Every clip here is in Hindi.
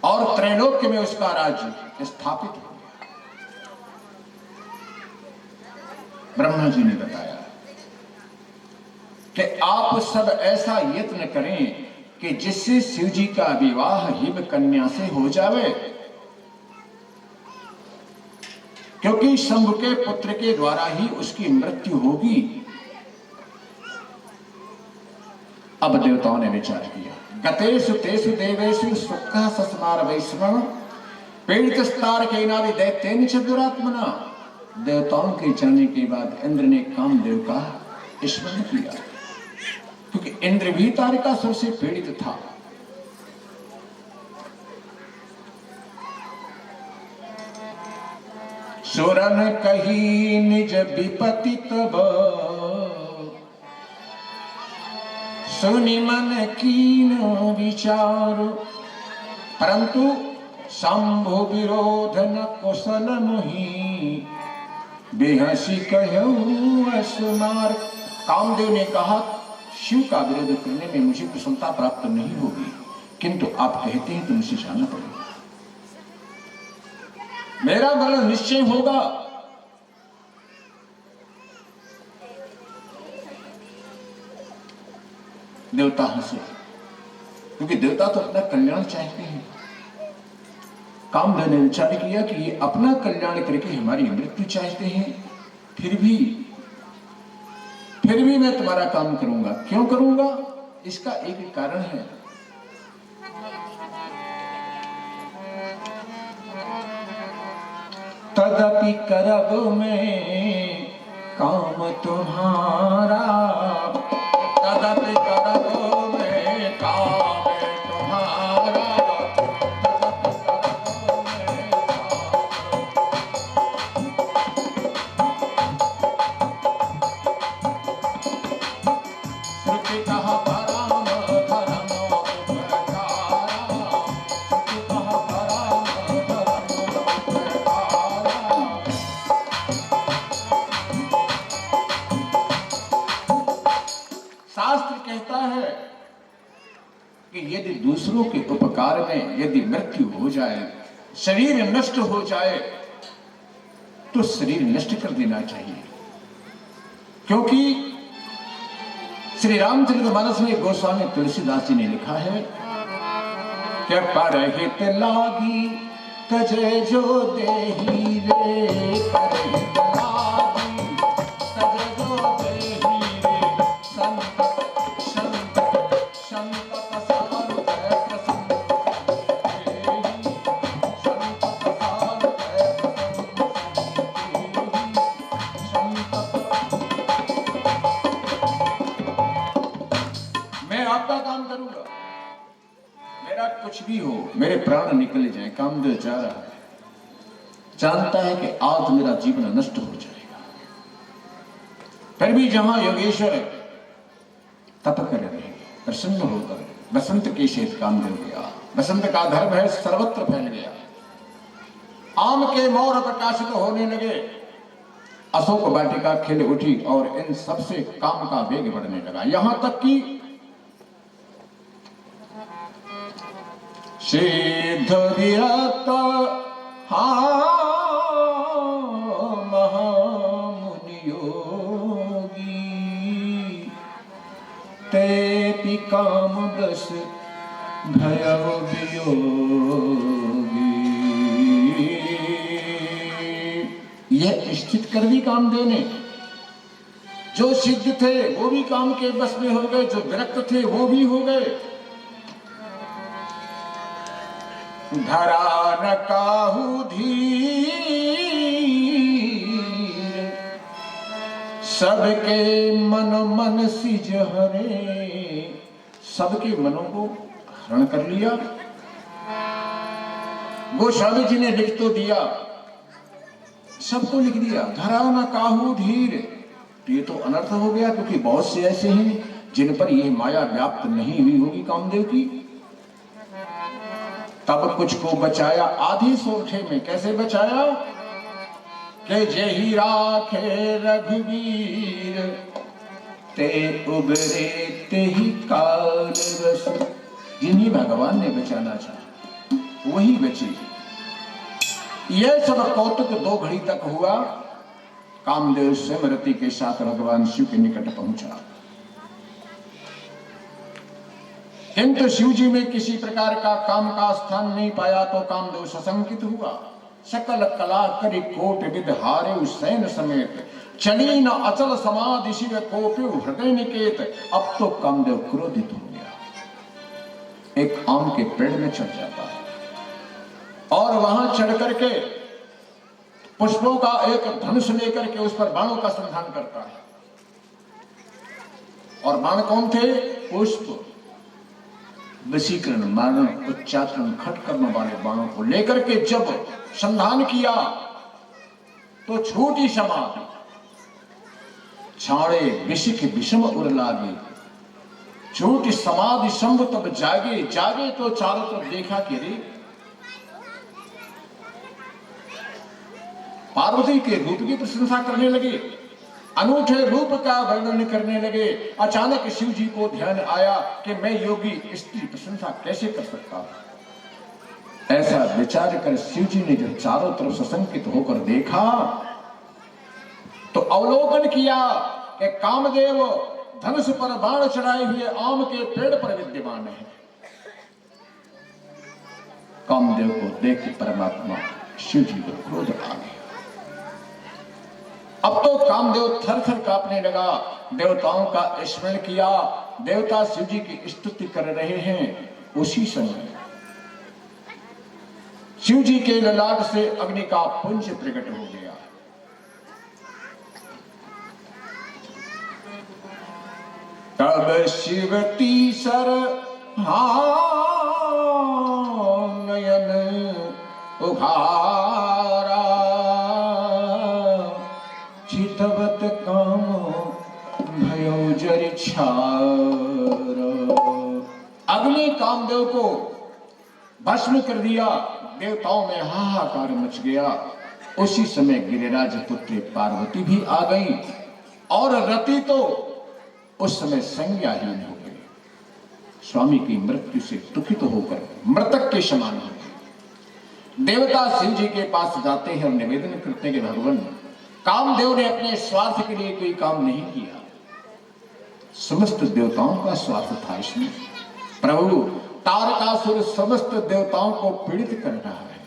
और त्रैलोक्य में उसका राज्य स्थापित हो गया। ब्रह्मा जी ने बताया कि आप सब ऐसा यत्न करें कि जिससे शिव जी का विवाह हिम कन्या से हो जावे, क्योंकि शंभु के पुत्र के द्वारा ही उसकी मृत्यु होगी। अब देवताओं ने विचार किया, गतेषु तेषु देवेषु सुखः सस्मार वैष्णव पीड़ितस्तार के नादि दैत्येन च दुरात्मना। देवताओं के जाने के बाद इंद्र ने कामदेव का स्मरण किया, क्योंकि इंद्र भी तारकासुर से पीड़ित था। सुरन कही निज विपति तब सुनि मन कीनो विचार, परंतु शंभु विरोध न कुशल मुहि बेहसी कहूं असुमार। कामदेव ने कहा, शिव का विरोध करने में मुझे कुशलता प्राप्त नहीं होगी, किंतु आप कहते हैं तो मुझे जाना पड़ेगा, मेरा मरण निश्चय होगा। देवता हंसे, क्योंकि देवता तो अपना कल्याण चाहते हैं। कामदेव ने विचार किया कि ये अपना कल्याण करके हमारी मृत्यु चाहते हैं, फिर भी मैं तुम्हारा काम करूंगा। क्यों करूंगा? इसका एक कारण है। तदपि करब मैं काम तुम्हारा, तदपि करब मैं काम तुम्हारा। श्रुति कहा परम धर्म उपकारा, श्रुति कहा परम धर्म उपकारा। शास्त्र कहता है कि यदि दूसरों के उपकार में यदि मृत्यु हो जाए, शरीर नष्ट हो जाए, तो शरीर नष्ट कर देना चाहिए। क्योंकि श्री रामचरितमानस में गोस्वामी तुलसीदास जी ने लिखा है कि परहित लागी तजे जो देही रे, परहित लागी तजे जो देही रे, संत संत संत पसार जय प्रसन्न देही, संत पसार जय प्रसन्न देही, संत। मैं आपका काम करूंगा, मेरा कुछ भी हो, मेरे प्राण निकल जाए। कामदेव जा रहा है, जानता है कि आज मेरा जीवन नष्ट हो जाएगा, फिर भी जहां योगेश्वर तप कर रहे, प्रसन्न होकर बसंत के शेत कामदेव गया। बसंत का धर्म है, सर्वत्र फैल गया। आम के मोर प्रकाशित होने लगे, अशोक वाटिका खिल उठी और इन सबसे काम का वेग बढ़ने लगा। यहां तक कि सिद्ध विरक्त महामुनि योगी, तेपि काम बस भयव वियोगी। यह स्थित कर दी कामदेव ने। जो सिद्ध थे वो भी काम के बस में हो गए, जो विरक्त थे वो भी हो गए। धरा न काहू धीर, सबके मन सिज हरे। सबके मनों को हरण कर लिया। गोस्वामी जी ने लिख तो दिया, सबको लिख दिया। धरा न काहू धीर, ये तो अनर्थ हो गया, क्योंकि बहुत से ऐसे हैं जिन पर यह माया व्याप्त नहीं हुई होगी कामदेव की। तब कुछ को बचाया आधी सोठे में। कैसे बचाया? के जेहि राखे रघुवीर, ते उबरे ते ही काल रस। जिन्हीं भगवान ने बचाना चाहा वही बची। यह सब कौतुक 2 घड़ी तक हुआ। कामदेव स्वयं रति के साथ भगवान शिव के निकट पहुंचा, किंतु शिव जी में किसी प्रकार का काम का स्थान नहीं पाया तो कामदेव सशंकित हुआ। सकल कला करि कोट विद हारे सैन समेत, चली न अचल समाधि शिव कोपि हृदय निकेत। अब तो कामदेव क्रोधित हो गया, एक आम के पेड़ में चढ़ जाता है और वहां चढ़ करके पुष्पों का एक धनुष लेकर के उस पर बाणों का संधान करता है। और बाण कौन थे? पुष्प, वशीकरण, मारण, उच्चाटन, खट करने वाले बाणों को लेकर के जब संधान किया तो छोटी समाधि छाड़े विशिख विषम उर लागे। छोटी समाधि शंभु तब जागे, जागे तो चारों तरफ देखा कि रे पार्वती के रूप की प्रशंसा करने लगे, अनूठे रूप का वर्णन करने लगे। अचानक शिव जी को ध्यान आया कि मैं योगी इसकी प्रशंसा कैसे कर सकता हूं। ऐसा विचार कर शिव जी ने जब चारों तरफ सशंकित होकर देखा तो अवलोकन किया कि कामदेव धनुष पर बाण चढ़ाए हुए आम के पेड़ पर विद्यमान है। कामदेव को देख परमात्मा शिव जी को क्रोध आ गया। अब तो कामदेव थर थर कांपने लगा, देवताओं का स्मरण किया। देवता शिव जी की स्तुति कर रहे हैं। उसी समय शिव जी के ललाट से अग्नि का पुंज प्रकट हो गया। तब शिव तीसर नयन उघारा, चितवत काम भयो जरि छार। अग्नि कामदेव को भस्म कर दिया। देवताओं में हाहाकार मच गया। उसी समय गिरिराज पुत्री पार्वती भी आ गई और रति तो उस समय संज्ञाहीन हो गई। स्वामी की मृत्यु से दुखित होकर मृतक के समान हो गई। देवता शिव जी के पास जाते हैं और निवेदन करते हैं कि भगवान, कामदेव ने अपने स्वार्थ के लिए कोई काम नहीं किया, समस्त देवताओं का स्वार्थ था इसमें। प्रभु, तारकासुर समस्त देवताओं को पीड़ित कर रहा है,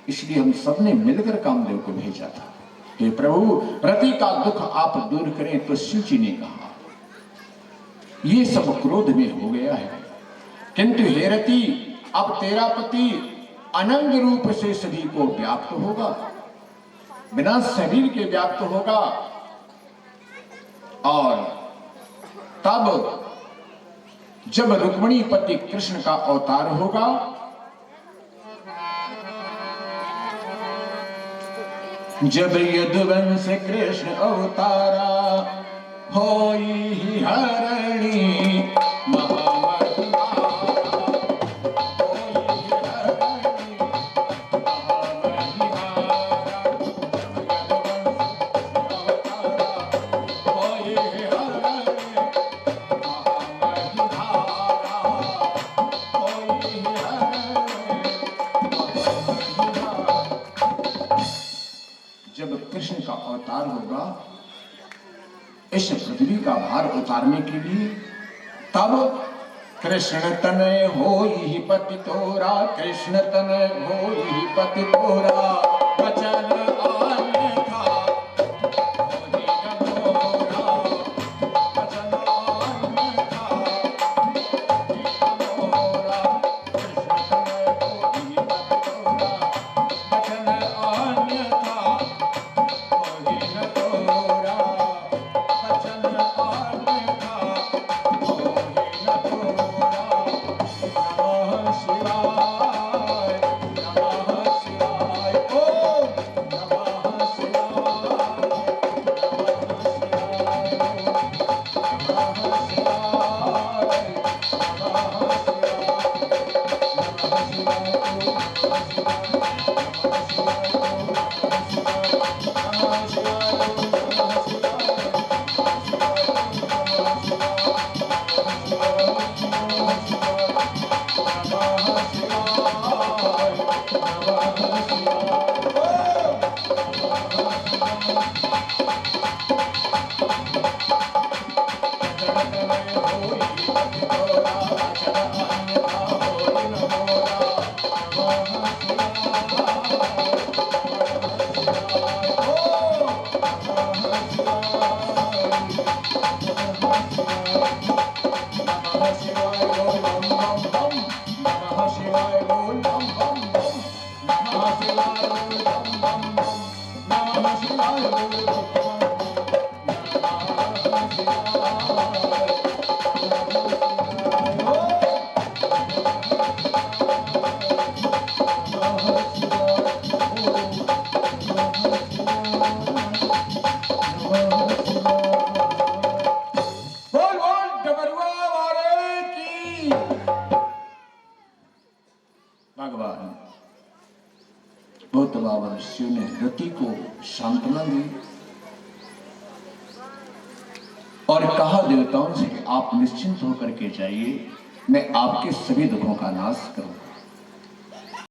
इसलिए हम सबने मिलकर कामदेव को भेजा था। हे प्रभु, रति का दुख आप दूर करें। तो शिव जी ने कहा, ये सब क्रोध में हो गया है, किंतु हे रति, अब तेरा पति अनंग रूप से सभी को व्याप्त होगा, बिना शरीर के व्याप्त होगा। और तब जब रुक्मिणी पति कृष्ण का अवतार होगा, जब यदुवंश कृष्ण अवतारा, होई हरणी अवतार होगा इस पृथ्वी का भार उतारने के लिए, तब कृष्ण तनय होई पति तोरा, कृष्ण तनय होई पति तोरा, वचन भगवान बहुत बाबा ऋषियों ने रति को सांत्वना दी और कहा देवताओं से कि आप निश्चिंत होकर के जाइए, मैं आपके सभी दुखों का नाश करूंगा।